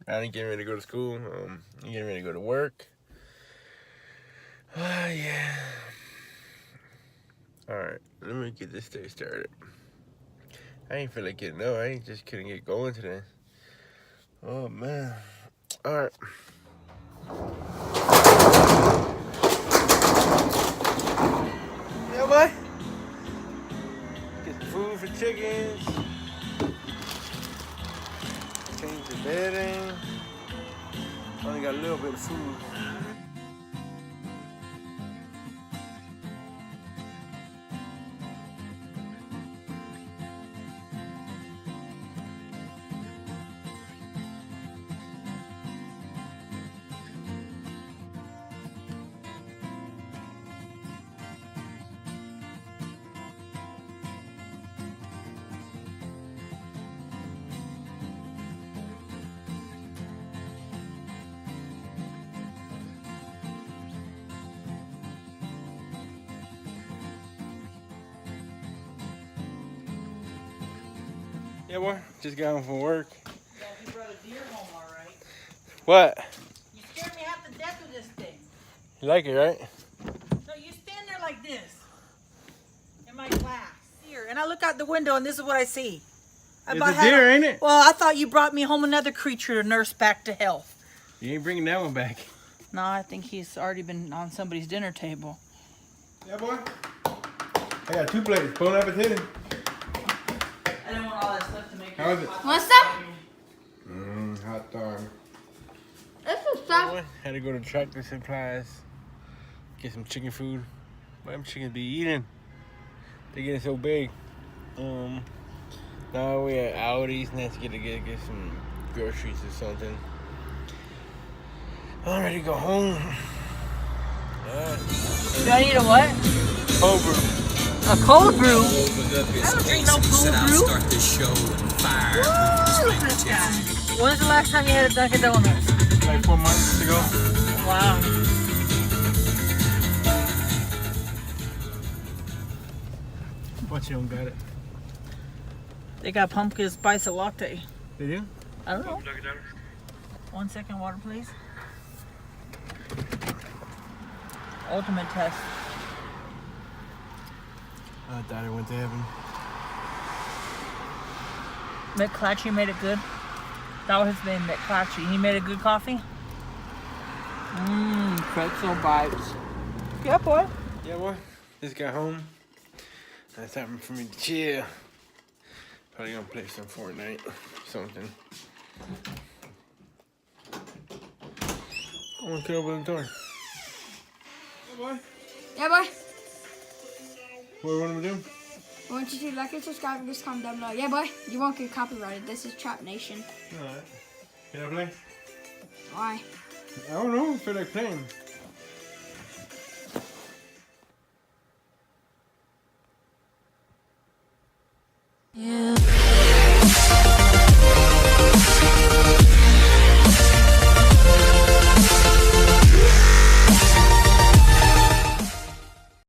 Riley getting ready to go to school. You getting ready to go to work. Yeah. Alright, let me get this day started. I ain't feel like getting up. I just couldn't get going today. Oh, man. Alright. Yeah, boy. Get some food for chickens. Change the bedding. Only got a little bit of food. Yeah, boy. Just got home from work. Yeah, you brought a deer home, all right. What? You scared me half to death with this thing. You like it, right? No, you stand there like this in my glass here, and I look out the window, and this is what I see. It's a deer, ain't it? Well, I thought you brought me home another creature to nurse back to health. You ain't bringing that one back. No, I think he's already been on somebody's dinner table. Yeah, boy. I got 2 plates. Bon appetit. I didn't want all that stuff to make. How is it? What's that? Hot dog. This is stuff. Had to go to Tractor Supplies, get some chicken food. Why them chickens be eating? They getting so big. Now we at Aldi's and have to get some groceries or something. I'm ready to go home. Do I need a what? Cold brew. A cold brew? I don't drink no cold brew. Start this show with fire. When's the last time you had a Dunkin' Donuts? Like 4 months ago. Wow. What, you don't got it? They got pumpkin spice latte. They do? I don't know. 1 second, water, please. Ultimate test. I thought it went to heaven. McClatchy made it good. That was his name, McClatchy. He made a good coffee. Pretzel bites. Yeah, boy. Yeah, boy. Just got home. That's time for me to chill. Probably gonna play some Fortnite or something. I wanna kill open the door. Yeah, boy. Yeah, boy. What do you want me to do? I want you to like and subscribe and just comment down below. Yeah, boy. You won't get copyrighted. This is Trap Nation. Alright. Can I play? Why? I don't know. I feel like playing. Yeah.